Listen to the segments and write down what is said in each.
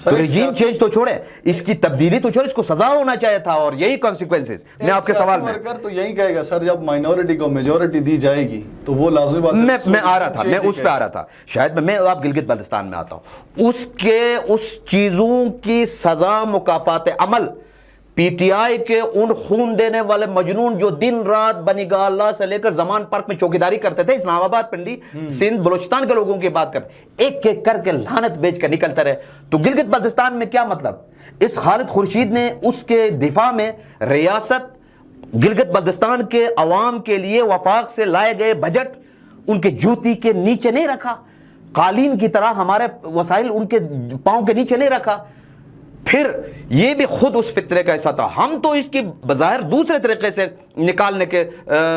تو regime change تو چھوڑے, اس کی تبدیلی تو چھوڑے, اس کو سزا ہونا چاہیے تھا, اور یہی کانسیکوینسز. میں آپ کے سوال میں تو یہی کہے گا سر, جب مائنورٹی کو میجورٹی دی جائے گی تو وہ لازمی بات ہے. میں آ رہا تھا, میں اس پہ آ رہا تھا. شاید میں آپ گلگت بلتستان میں آتا ہوں, اس چیزوں کی سزا مکافات عمل پی ٹی آئی کے ان خون دینے والے مجنون جو دن رات بنگالہ سے لے کر زمان پارک میں چوکیداری کرتے تھے, اسلام آباد, پنڈی, سندھ, بلوچستان کے لوگوں کی بات کرتے, ایک ایک کر کے لعنت بیچ کر نکلتے رہے. تو گلگت بلتستان میں کیا مطلب؟ اس خالد خورشید نے اس کے دفاع میں ریاست گلگت بلتستان کے عوام کے لیے وفاق سے لائے گئے بجٹ ان کے جوتی کے نیچے نہیں رکھا, قالین کی طرح ہمارے وسائل ان کے پاؤں کے نیچے نہیں رکھا. پھر یہ بھی خود اس فطرے کا حصہ تھا. ہم تو اس کی بظاہر دوسرے طریقے سے نکالنے کے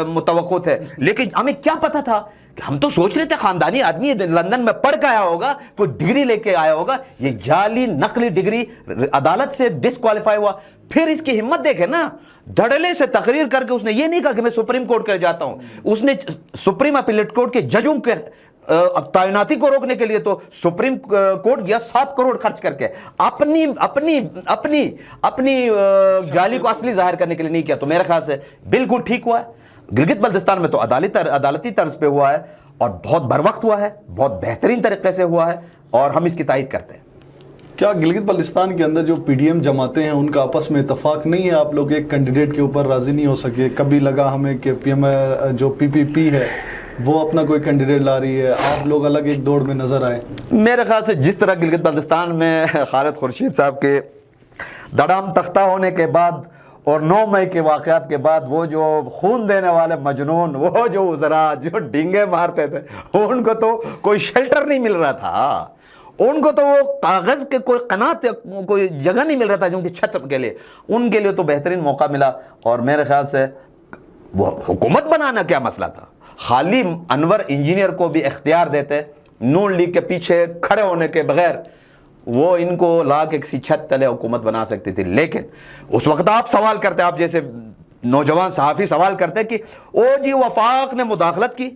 متوقع تھے, لیکن ہمیں کیا پتا تھا کہ ہم تو سوچ رہے تھے خاندانی آدمی لندن میں پڑھ کے آیا ہوگا, کوئی ڈگری لے کے آیا ہوگا, یہ جعلی نقلی ڈگری عدالت سے ڈسکوالیفائی ہوا. پھر اس کی ہمت دیکھے نا, دھڑلے سے تقریر کر کے اس نے یہ نہیں کہا کہ میں سپریم کورٹ کے جاتا ہوں, اس نے سپریم اپیلیٹ کورٹ کے ججوں کے تعیناتی کو روکنے کے لیے تو سپریم کورٹ گیا 7 کروڑ خرچ کر کے, اپنی جعلی کو اصلی ظاہر کرنے کے لیے نہیں کیا. تو میرے خیال سے بالکل ٹھیک ہوا ہے. گلگت بلتستان میں تو عدالتی طرز پہ ہوا ہے, اور بہت بر وقت ہوا ہے, بہت بہترین طریقے سے ہوا ہے, اور ہم اس کی تائید کرتے ہیں. کیا گلگت بلتستان کے اندر جو پی ڈی ایم جماعتیں ہیں ان کا آپس میں اتفاق نہیں ہے؟ آپ لوگ ایک کینڈیڈیٹ کے اوپر راضی نہیں ہو سکے؟ کبھی لگا ہمیں کہ جو پی پی پی ہے وہ اپنا کوئی کینڈیڈیٹ لا رہی ہے, آپ لوگ الگ ایک دوڑ میں نظر آئے. میرے خیال سے جس طرح گلگت بلتستان میں خالد خورشید صاحب کے دڑام تختہ ہونے کے بعد اور 9 مئی کے واقعات کے بعد وہ جو خون دینے والے مجنون, وہ جو وزراء جو ڈینگے مارتے تھے, ان کو تو کوئی شیلٹر نہیں مل رہا تھا, ان کو تو وہ کاغذ کے کوئی قنات, کوئی جگہ نہیں مل رہا تھا جو ان کی چھت کے لیے, ان کے لیے تو بہترین موقع ملا. اور میرے خیال سے وہ حکومت بنانا کیا مسئلہ تھا, خالی انور انجینئر کو بھی اختیار دیتے نون لیگ کے پیچھے کھڑے ہونے کے بغیر, وہ ان کو لا کے کسی چھت تلے حکومت بنا سکتی تھی. لیکن اس وقت آپ سوال کرتے, آپ جیسے نوجوان صحافی سوال کرتے کہ او جی وفاق نے مداخلت کی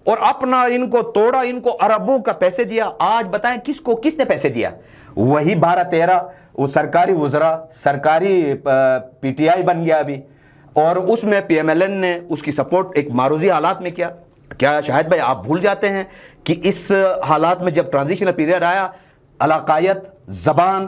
اور اپنا ان کو توڑا, ان کو اربوں کا پیسے دیا. آج بتائیں کس نے پیسے دیا؟ وہی 12-13 وہ سرکاری وزراء, سرکاری پی ٹی آئی بن گیا ابھی, اور اس میں پی ایم ایل این نے اس کی سپورٹ ایک معروضی حالات میں کیا. کیا شاہد بھائی آپ بھول جاتے ہیں کہ اس حالات میں جب ٹرانزیشنل پیریڈ آیا, علاقائیت, زبان,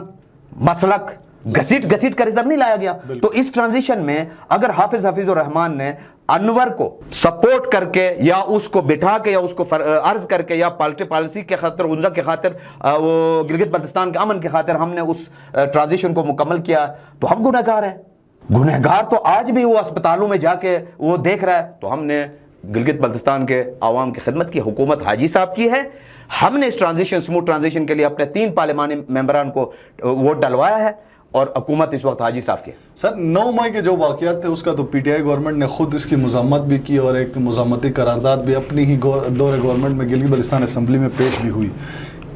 مسلک گھسیٹ کر ادھر نہیں لایا گیا. تو اس ٹرانزیشن میں اگر حافظ الرحمان نے انور کو سپورٹ کر کے یا اس کو بٹھا کے یا اس کو عرض کر کے یا پالیسی کے خاطر, غنزہ کے خاطر, وہ گلگت بلتستان کے امن کے خاطر ہم نے اس ٹرانزیشن کو مکمل کیا, تو ہم گنہگار ہیں. گنہگار تو آج بھی وہ اسپتالوں میں جا کے وہ دیکھ رہا ہے. تو ہم نے گلگت بلتستان کے عوام کی خدمت کی, حکومت حاجی صاحب کی ہے. ہم نے اس سموتھ ٹرانزیشن کے لیے اپنے 3 پارلیمانی ممبران کو ووٹ ڈلوایا ہے, اور حکومت اس وقت حاجی صاحب کی. سر 9 مئی کے جو واقعات تھے اس کا تو پی ٹی آئی گورنمنٹ نے خود اس کی مذمت بھی کی, اور ایک مذمتی قرارداد بھی اپنی ہی دور گورنمنٹ میں گلگت بلتستان اسمبلی میں پیش بھی ہوئی.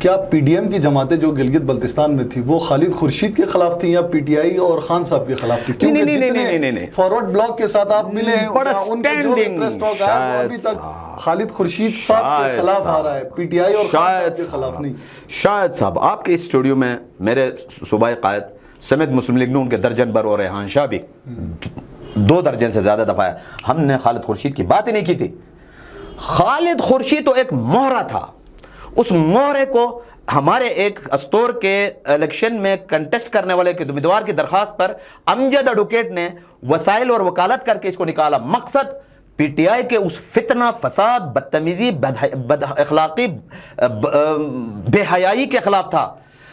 کیا پی ڈی ایم کی جماعتیں جو گلگت بلتستان میں تھی وہ خالد خورشید کے خلاف تھیں یا پی ٹی آئی اور خان صاحب کے خلاف تھی؟ نہیں, فارورڈ بلاک کے ساتھ آپ ملے ہیں, ان کا جو پریس ٹاک آیا وہ ابھی تک خالد خورشید صاحب کے خلاف آ رہا ہے, پی ٹی آئی اور خان صاحب کے خلاف نہیں. شاید صاحب آپ کے اسٹوڈیو میں میرے صوبائی قائد سمیت مسلم لیگ نون کے درجن بر اور ریحان شاہ بھی 2 درجن سے زیادہ دفعہ ہے, ہم نے خالد خورشید کی بات ہی نہیں کی تھی. خالد خورشید تو ایک مہرہ تھا, اس مہرے کو ہمارے ایک استور کے الیکشن میں کنٹیسٹ کرنے والے کے امیدوار کی درخواست پر امجد ایڈوکیٹ نے وسائل اور وکالت کر کے اس کو نکالا. مقصد پی ٹی آئی کے اس فتنہ, فساد, بدتمیزی, بد اخلاقی, بے حیائی کے خلاف تھا,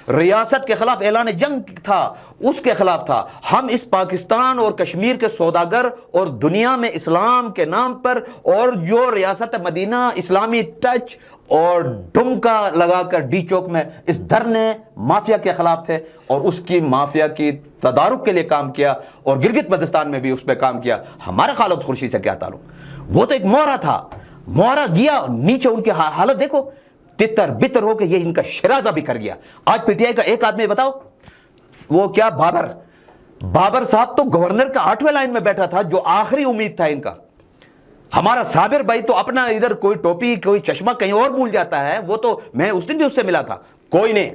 ریاست کے خلاف اعلان جنگ تھا, اس کے خلاف تھا. ہم اس پاکستان اور کشمیر کے سوداگر اور دنیا میں اسلام کے نام پر, اور جو ریاست مدینہ اسلامی ٹچ اور ڈمکا لگا کر ڈی چوک میں اس دھرنے مافیا کے خلاف تھے, اور اس کی مافیا کی تدارک کے لیے کام کیا, اور گلگت بلتستان میں بھی اس پہ کام کیا. ہمارے خالد خورشید سے کیا تعلق؟ وہ تو ایک مہرہ تھا, مہرہ گیا نیچے. ان کی حالت دیکھو, تتر بتر ہو کے یہ ان کا شرازہ بھی کر گیا. آج پی ٹی آئی کا ایک آدمی بتاؤ, وہ کیا بابر صاحب تو گورنر کا 8ویں لائن میں بیٹھا تھا, جو آخری امید تھا ان کا. ہمارا صابر بھائی تو اپنا ادھر کوئی ٹوپی کوئی چشمہ کہیں اور بھول جاتا ہے, وہ تو میں اس دن بھی اس سے ملا تھا. کوئی نہیں,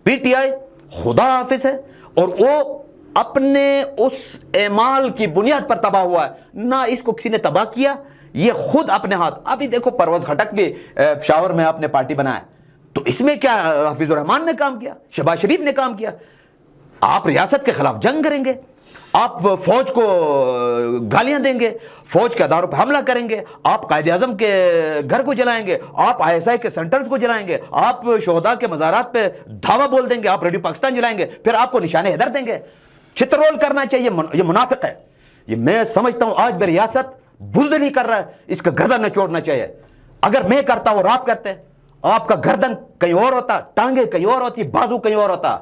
پی ٹی آئی خدا حافظ ہے اور وہ اپنے اس اعمال کی بنیاد پر تباہ ہوا ہے، نہ اس کو کسی نے تباہ کیا، یہ خود اپنے ہاتھ. ابھی دیکھو پرویز خٹک بھی پشاور میں آپ نے پارٹی بنایا، تو اس میں کیا حفیظ الرحمان نے کام کیا، شہباز شریف نے کام کیا. آپ ریاست کے خلاف جنگ کریں گے، آپ فوج کو گالیاں دیں گے، فوج کے اداروں پہ حملہ کریں گے، آپ قائد اعظم کے گھر کو جلائیں گے، آپ ISI کے سینٹرز کو جلائیں گے، آپ شہداء کے مزارات پہ دھاوا بول دیں گے، آپ ریڈیو پاکستان جلائیں گے، پھر آپ کو نشان حیدر دیں گے. چترول کرنا چاہیے، یہ منافق ہے. یہ میں سمجھتا ہوں آج بھی ریاست بزدل نہیں کر رہا ہے، اس کا گردن نچوڑنا چاہیے. اگر میں کرتا اور آپ کرتے، آپ کا گردن کہیں اور ہوتا، ٹانگیں کہیں اور ہوتی، بازو کہیں اور ہوتا.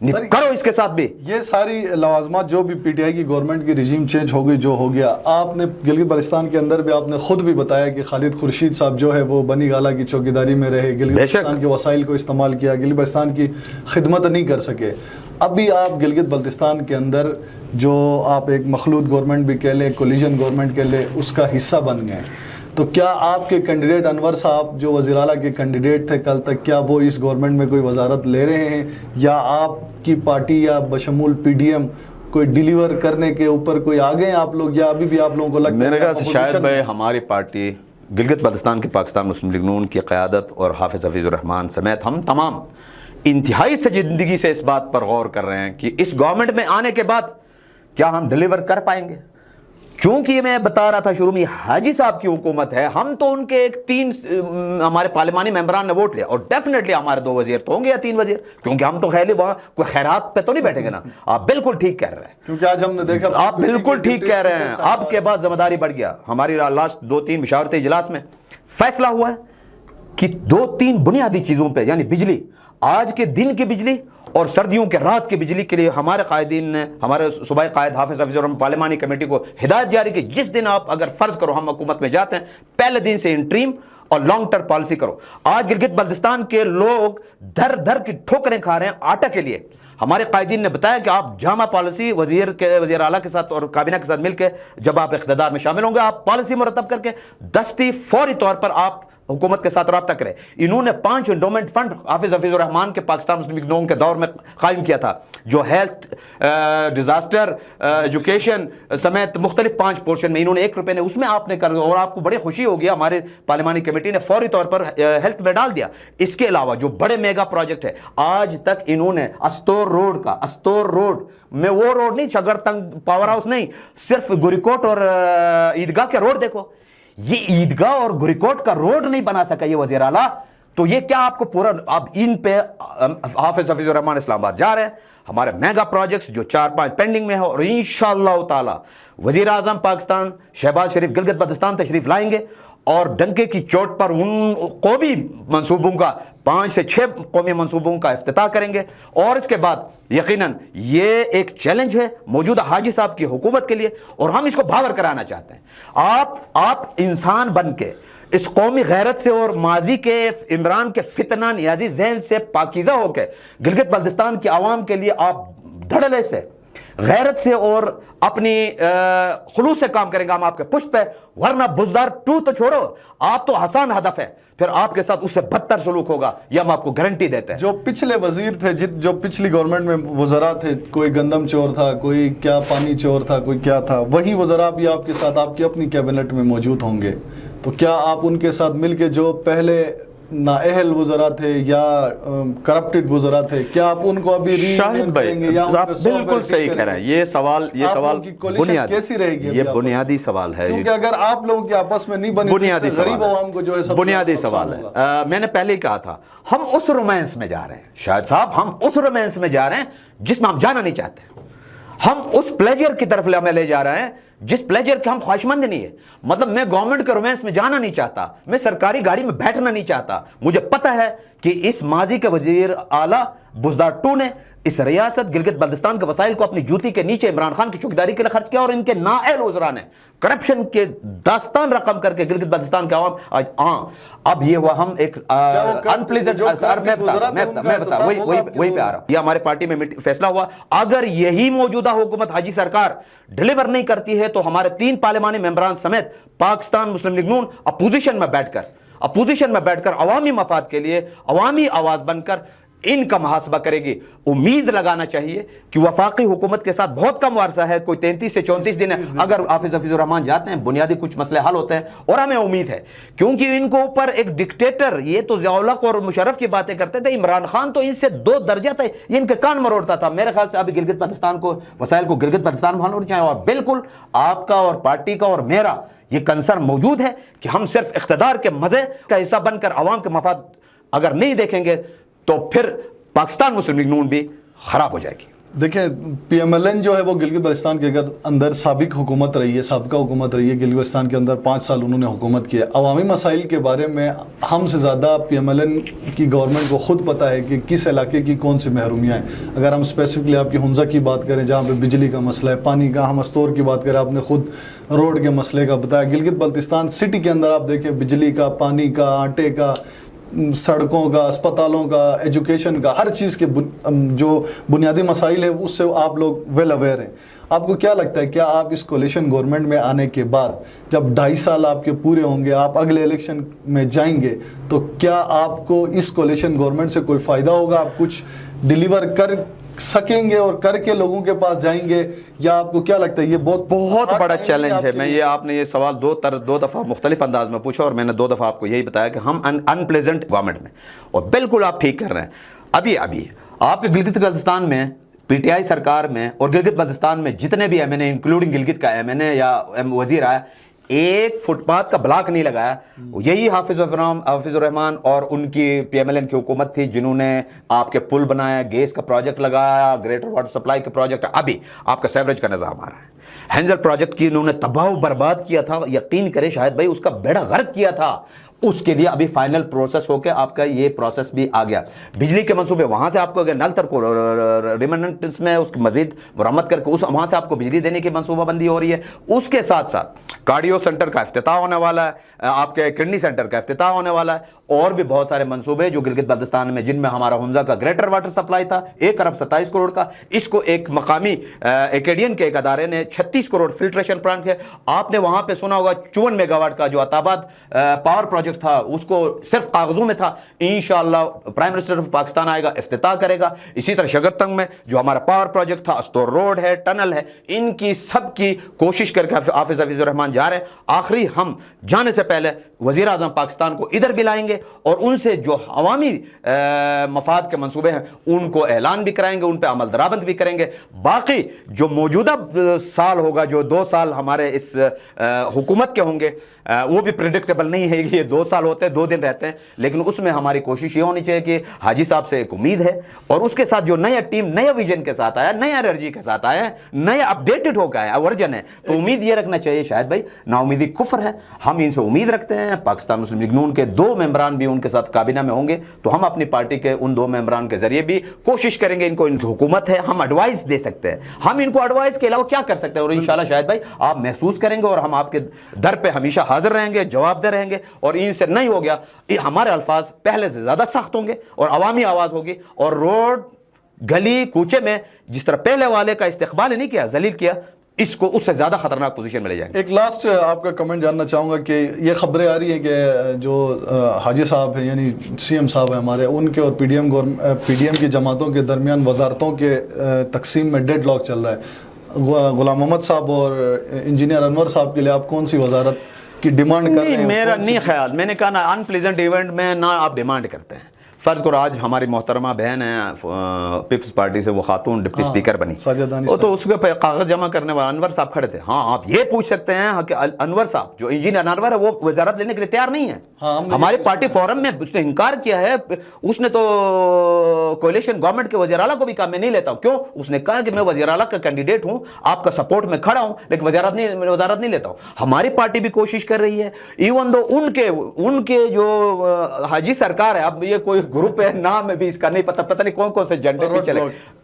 کرو اس کے ساتھ بھی. یہ ساری لوازمات جو بھی PTI کی گورنمنٹ کی رجیم چینج ہو گئی، جو ہو گیا، آپ نے گلگت بلتستان کے اندر بھی آپ نے خود بھی بتایا کہ خالد خورشید صاحب جو ہے وہ بنی گالہ کی چوکیداری میں رہے، گلگت بلتستان کے وسائل کو استعمال کیا، گلگت بلتستان کی خدمت نہیں کر سکے. ابھی آپ گلگت بلتستان کے اندر جو آپ ایک مخلوط گورنمنٹ بھی کہہ لیں، کولیجن گورنمنٹ کہہ لیں، اس کا حصہ بن گئے. تو کیا آپ کے کینڈیڈیٹ انور صاحب جو وزیر اعلیٰ کے کینڈیڈیٹ تھے کل تک، کیا وہ اس گورنمنٹ میں کوئی وزارت لے رہے ہیں، یا آپ کی پارٹی یا بشمول PDM کوئی ڈیلیور کرنے کے اوپر کوئی آ گئے ہیں آپ لوگ، یا ابھی بھی آپ لوگوں کو لگتا ہے؟ میرے خیال سے شاید بھائی ہماری پارٹی گلگت بلتستان کی پاکستان مسلم لیگ نون کی قیادت اور حافظ حفیظ الرحمان سمیت ہم تمام انتہائی سنجیدگی سے اس بات پر غور کر رہے ہیں کہ اس گورنمنٹ میں آنے کے بعد کیا ہم ڈیلیور کر پائیں گے. چونکہ میں بتا رہا تھا شروع میں حاجی صاحب کی حکومت ہے، ہم تو ان کے ایک 3 ہمارے پارلیمانی ممبران نے ووٹ لیا، اور ڈیفینیٹلی ہمارے 2 وزیر تو ہوں گے یا 3 وزیر، کیونکہ ہم تو خیلی وہاں کوئی خیرات پہ تو نہیں بیٹھیں گے نا. آپ بالکل ٹھیک کہہ رہے ہیں، کیونکہ آج ہم نے دیکھا آپ بالکل ٹھیک کہہ رہے ہیں. اب کے بعد ذمہ داری بڑھ گیا. ہماری لاسٹ 2-3 مشاورتی اجلاس میں فیصلہ ہوا ہے کہ 2-3 بنیادی چیزوں پہ، یعنی بجلی، آج کے دن کی بجلی اور سردیوں کے رات کی بجلی کے لیے ہمارے قائدین نے، ہمارے صوبائی قائد حافظ حفیظ الرحمان پارلیمانی کمیٹی کو ہدایت جاری کی، جس دن آپ اگر فرض کرو ہم حکومت میں جاتے ہیں، پہلے دن سے انٹریم اور لانگ ٹرم پالیسی کرو. آج گلگت بلتستان کے لوگ دھر دھر کی ٹھوکریں کھا رہے ہیں آٹا کے لیے. ہمارے قائدین نے بتایا کہ آپ جامع پالیسی وزیر اعلیٰ کے ساتھ اور کابینہ کے ساتھ مل کے جب آپ اقتدار میں شامل ہوں گے، آپ پالیسی مرتب کر کے دستی فوری طور پر آپ حکومت کے ساتھ رابطہ کرے. انہوں نے 5 انڈومنٹ فنڈ حافظ حفیظ الرحمان کے پاکستان مسلم لیگ نون کے دور میں قائم کیا تھا، جو ہیلتھ، ڈیزاسٹر، ایجوکیشن سمیت مختلف 5 پورشن میں انہوں نے 1 روپے نے اس میں آپ نے کر، اور آپ کو بڑی خوشی ہوگی ہمارے پارلیمانی کمیٹی نے فوری طور پر ہیلتھ میں ڈال دیا. اس کے علاوہ جو بڑے میگا پروجیکٹ ہے، آج تک انہوں نے استور روڈ میں، وہ روڈ نہیں شگر تنگ پاور ہاؤس نہیں، صرف گوریکوٹ اور عیدگاہ کے روڈ دیکھو، یہ عیدگاہ اور گوریکوٹ کا روڈ نہیں بنا سکا یہ وزیر اعلیٰ. تو یہ کیا آپ کو پورا، اب ان پہ حافظ حفیظ الرحمان اسلام آباد جا رہے ہیں. ہمارے میگا پروجیکٹس جو 4-5 پینڈنگ میں ہے، اور انشاءاللہ تعالی وزیر اعظم پاکستان شہباز شریف گلگت بلتستان تشریف لائیں گے، اور ڈنکے کی چوٹ پر ان قومی منصوبوں کا 5 سے 6 قومی منصوبوں کا افتتاح کریں گے. اور اس کے بعد یقیناً یہ ایک چیلنج ہے موجودہ حاجی صاحب کی حکومت کے لیے، اور ہم اس کو بھاور کرانا چاہتے ہیں. آپ انسان بن کے اس قومی غیرت سے اور ماضی کے عمران کے فتنہ نیازی ذہن سے پاکیزہ ہو کے گلگت بلتستان کی عوام کے لیے آپ دھڑلے سے، غیرت سے اور اپنی خلوص سے کام کریں گے. ہم آپ کے پشت پہ، ورنہ بزدار 2 تو چھوڑو، آپ تو آسان ہدف ہے، پھر آپ کے ساتھ اس سے بدتر سلوک ہوگا، یہ ہم آپ کو گارنٹی دیتے ہیں. جو پچھلے وزیر تھے، جو پچھلی گورنمنٹ میں وزراء تھے، کوئی گندم چور تھا، کوئی کیا پانی چور تھا، کوئی کیا تھا، وہی وزراء بھی آپ کے ساتھ آپ کی اپنی کیبنٹ میں موجود ہوں گے. تو کیا آپ ان کے ساتھ مل کے جو پہلے نااہل وزراء تھے یا کرپٹڈ وزراء تھے، کیا آپ ان کو ابھی شاہد بھائی آپ بالکل صحیح کہہ رہے ہیں. یہ سوال بنیادی کیسی رہے گی؟ یہ بنیادی سوال ہے، کیونکہ اگر آپ لوگوں کے آپس میں نہیں بنے، بنیادی غریب عوام کو جو ہے بنیادی سوال ہے. میں نے پہلے ہی کہا تھا، ہم اس رومانس میں جا رہے ہیں شاہد صاحب، ہم اس رومانس میں جا رہے ہیں جس میں ہم جانا نہیں چاہتے. ہم اس پلیجر کی طرف ہمیں لے جا رہے ہیں جس پلیجر کے ہم خواہشمند نہیں ہے. مطلب میں گورنمنٹ کے رومانس میں جانا نہیں چاہتا، میں سرکاری گاڑی میں بیٹھنا نہیں چاہتا. مجھے پتہ ہے کہ اس ماضی کے وزیر اعلیٰ بزدار 2 نے اس ریاست گلگت بلتستان کے وسائل کو اپنی جوتی کے نیچے عمران خان کی چوکیداری کے لیے خرچ کیا، اور ان کے نااہل وزراء نے کرپشن کے داستان رقم کر کے گلگت بلتستان کے عوام اب یہ ہوا ہم ایک انپلیزنٹ وہی پہ آ رہا ہوں. یہ ہمارے پارٹی میں فیصلہ ہوا، اگر یہی موجودہ حکومت حاجی سرکار ڈیلیور نہیں کرتی ہے تو ہمارے 3 پارلیمانی ممبران سمیت پاکستان مسلم لیگ نون اپوزیشن میں بیٹھ کر عوامی مفاد کے لیے عوامی آواز بن کر ان کا محاسبہ کرے گی. امید لگانا چاہیے کہ وفاقی حکومت کے ساتھ بہت کم عرصہ ہے, کوئی 33 سے 34 دن ہے. اگر حافظ الرحمان جاتے ہیں بنیادی کچھ مسئلے حل ہوتے ہیں, اور ہمیں امید ہے کیونکہ ان کو اوپر ایک ڈکٹیٹر, یہ تو ضیاء الحق اور مشرف کی باتیں کرتے تھے, عمران خان تو ان سے 2 درجہ تھا, یہ ان کے کان مروڑتا تھا. میرے خیال سے ابھی گلگت بلتستان کو وسائل کو گلگت بلتستان بھالنا چاہیے. اور بالکل آپ کا اور پارٹی کا اور میرا یہ کنسرن موجود ہے کہ ہم صرف اقتدار کے مزے کا حصہ بن کر عوام کے مفاد اگر نہیں دیکھیں گے تو پھر پاکستان مسلم لیگ نون بھی خراب ہو جائے گی. دیکھیں پی ایم ایل این جو ہے وہ گلگت بلتستان کے اندر سابق حکومت رہی ہے, سابقہ حکومت رہی ہے. گلگت بلتستان کے اندر 5 سال انہوں نے حکومت کی ہے. عوامی مسائل کے بارے میں ہم سے زیادہ پی ایم ایل این کی گورنمنٹ کو خود پتہ ہے کہ کس علاقے کی کون سی محرومیاں ہیں. اگر ہم اسپیسیفکلی آپ کی ہنزہ کی بات کریں جہاں پہ بجلی کا مسئلہ ہے, پانی کا, ہم استور کی بات کریں, آپ نے خود روڈ کے مسئلے کا بتایا. گلگت بلتستان سٹی کے اندر آپ دیکھیں بجلی کا, پانی کا, آٹے کا, سڑکوں کا, اسپتالوں کا, ایجوکیشن کا, ہر چیز کے جو بنیادی مسائل ہیں اس سے آپ لوگ ویل اویئر ہیں. آپ کو کیا لگتا ہے, کیا آپ اس کولیشن گورنمنٹ میں آنے کے بعد جب 2.5 سال آپ کے پورے ہوں گے, آپ اگلے الیکشن میں جائیں گے, تو کیا آپ کو اس کولیشن گورنمنٹ سے کوئی فائدہ ہوگا؟ آپ کچھ ڈیلیور کر سکیں گے اور کر کے لوگوں کے پاس جائیں گے, یا آپ کو کیا لگتا ہے یہ بہت بڑا چیلنج ہے؟ میں یہ آپ نے یہ سوال 2 دفعہ مختلف انداز میں پوچھا اور میں نے 2 دفعہ آپ کو یہی بتایا کہ ہم ان پلیزنٹ گورنمنٹ میں, اور بالکل آپ ٹھیک کر رہے ہیں. ابھی آپ کے گلگت بلتستان میں پی ٹی آئی سرکار میں اور گلگت بلتستان میں جتنے بھی ایم این اے انکلوڈنگ گلگت کا ایم این اے یا وزیر آیا, ایک فٹ پاتھ کا بلاک نہیں لگایا. یہی حافظ الرحمان اور ان کی پی ایم ایل این کی حکومت تھی جنہوں نے آپ کے پل بنایا, گیس کا پروجیکٹ لگایا, گریٹر واٹر سپلائی کے پروجیکٹ. ابھی آپ کا سیوریج کا نظام آ رہا ہے. ہینزل پروجیکٹ کی انہوں نے تباہ و برباد کیا تھا, یقین کریں شاہد بھائی, اس کا بیڑا غرق کیا تھا. اس کے لیے ابھی فائنل پروسیس ہو کے آپ کا یہ پروسیس بھی آ گیا. بجلی کے منصوبے وہاں سے آپ کو نل تر کو ریمننٹس میں اس کی مزید مرمت کر کے وہاں سے آپ کو بجلی دینے کی منصوبہ بندی ہو رہی ہے. اس کے ساتھ ساتھ کارڈیو سینٹر کا افتتاح ہونے والا ہے, آپ کے کڈنی سینٹر کا افتتاح ہونے والا ہے, اور بھی بہت سارے منصوبے جو گلگت بلتستان میں, جن میں ہمارا ہنزہ کا گریٹر واٹر سپلائی تھا 1 ارب 27 کروڑ کا, اس کو ایک مقامی ایکیڈین کے ایک ادارے نے 36 کروڑ فلٹریشن پلانٹ کے. آپ نے وہاں پہ سنا ہوگا 54 میگا واٹ کا جو عطاباد پاور پروجیکٹ تھا اس کو صرف کاغذوں میں تھا, انشاءاللہ پرائم منسٹر آف پاکستان آئے گا, افتتاح کرے گا. اسی طرح شگرتنگ میں جو ہمارا پاور پروجیکٹ تھا, استور روڈ ہے, ٹنل ہے, ان کی سب کی کوشش کر کے حافظ الرحمان جا رہے ہیں. آخری ہم جانے سے پہلے وزیر اعظم پاکستان کو ادھر بھی لائیں گے اور ان سے جو عوامی مفاد کے منصوبے ہیں ان کو اعلان بھی کرائیں گے, ان پہ عمل درآمد بھی کریں گے. باقی جو موجودہ سال ہوگا, جو 2 سال ہمارے اس حکومت کے ہوں گے, وہ بھی پریڈکٹیبل نہیں ہے کہ یہ 2 سال ہوتے ہیں 2 دن رہتے ہیں, لیکن اس میں ہماری کوشش یہ ہونی چاہیے کہ حاجی صاحب سے ایک امید ہے, اور اس کے ساتھ جو نیا ٹیم نیا ویژن کے ساتھ آیا, نیا انرجی کے ساتھ آیا, نیا اپڈیٹڈ ہو گیا ہے, ورژن ہے, تو امید یہ رکھنا چاہیے شاہد بھائی, نا امیدی کفر ہے. ہم ان سے امید رکھتے ہیں. پاکستان مسلم لیگ نون کے 2 ممبران بھی ان کے ساتھ کابینہ میں ہوں گے, تو ہم اپنی پارٹی کے ان 2 ممبران کے ذریعے بھی کوشش کریں گے. ان کو ان کی حکومت ہے, ہم ایڈوائز دے سکتے ہیں, ہم ان کو ایڈوائز کے علاوہ کیا کر سکتے ہیں, اور انشاءاللہ شاہد بھائی آپ محسوس کریں گے, اور ہم آپ کے در پہ ہمیشہ حاضر رہیں گے, جواب دے رہیں گے. اور ان سے نہیں ہو گیا, ہمارے الفاظ پہلے سے زیادہ سخت ہوں گے, اور عوامی آواز ہوگی, اور روڈ گلی کوچے میں جس طرح پہلے والے کا استقبال نہیں کیا, ذلیل کیا, اس کو اس سے زیادہ خطرناک پوزیشن میں لے جائیں گے. ایک لاسٹ آپ کا کمنٹ جاننا چاہوں گا کہ یہ خبریں آ رہی ہیں کہ جو حاجی صاحب ہیں یعنی سی ایم صاحب ہیں ہمارے, ان کے اور پی ڈی ایم کی جماعتوں کے درمیان وزارتوں کے تقسیم میں ڈیڈ لاک چل رہا ہے. غلام محمد صاحب اور انجینئر انور صاحب کے لیے آپ کون سی وزارت کی ڈیمانڈ کر رہے ہیں؟ میرا نہیں خیال, میں نے کہا نا ان پلیزنٹ ایونٹ میں نہ آپ ڈیمانڈ کرتے ہیں. فرض کرو آج ہماری محترمہ بہن ہے پیپلز پارٹی سے, وہ خاتون ڈپٹی سپیکر بنی, تو اس کے کاغذ جمع کرنے والے انور صاحب کھڑے تھے. ہاں آپ یہ پوچھ سکتے ہیں کہ انور صاحب جو انجینئر انور ہے وہ وزارت لینے کے لیے تیار نہیں ہے. ہماری پارٹی فورم میں اس نے انکار کیا ہے. اس نے تو کولیشن گورنمنٹ کے وزیر اعلیٰ کو بھی کہا میں نہیں لیتا ہوں. کیوں؟ اس نے کہا کہ میں وزیر اعلیٰ کا کینڈیڈیٹ ہوں, آپ کا سپورٹ میں کھڑا ہوں, لیکن وزارت نہیں لیتا ہوں. ہماری پارٹی بھی کوشش کر رہی ہے, ایون دو ان کے جو حاجی سرکار ہے, اب یہ کوئی گروپ ہے, نام میں بھی اس کا نہیں پتہ نہیں کون سے جنڈے بھی چلے,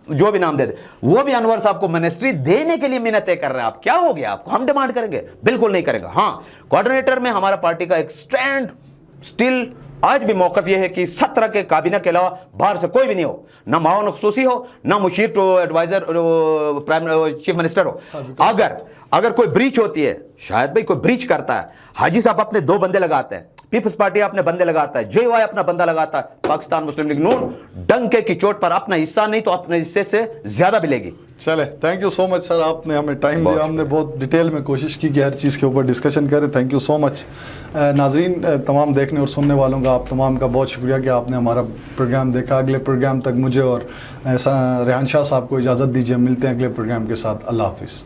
جو بھی نام دے دے, وہ بھی انور صاحب کو منسٹری دینے کے لیے منتیں کر رہے ہیں. آپ کیا ہو گیا آپ کو؟ ہم ڈیمانڈ کریں گے؟ بالکل نہیں کریں گے. ہاں کوآرڈینیٹر میں ہمارا پارٹی کا ایک سٹینڈ سٹل آج بھی موقف یہ ہے کہ 17 کے کابینہ کے علاوہ باہر سے کوئی بھی نہیں ہو, نہ معاون خصوصی ہو, نہ مشیر ٹو ایڈوائزر چیف منسٹر ہو. اگر کوئی بریچ ہوتی ہے, شاید بھائی کوئی بریچ کرتا ہے, حاجی صاحب اپنے 2 بندے لگاتے ہیں, پیپلز پارٹی اپنے بندے لگاتا ہے, جے وائی اپنا بندہ لگاتا ہے, پاکستان مسلم لیگ نون ڈنکے کی چوٹ پر اپنا حصہ نہیں تو اپنے حصے سے زیادہ بھی لے گی. چلے تھینک یو سو مچ سر, آپ نے ہمیں ٹائم دیا, ہم نے بہت ڈیٹیل میں کوشش کی کہ ہر چیز کے اوپر ڈسکشن کریں. تھینک یو سو مچ. ناظرین تمام دیکھنے اور سننے والوں کا آپ تمام کا بہت شکریہ کہ آپ نے ہمارا پروگرام دیکھا. اگلے پروگرام تک مجھے اور ریحان شاہ صاحب کو اجازت دیجیے, ملتے ہیں اگلے پروگرام کے ساتھ. اللہ حافظ.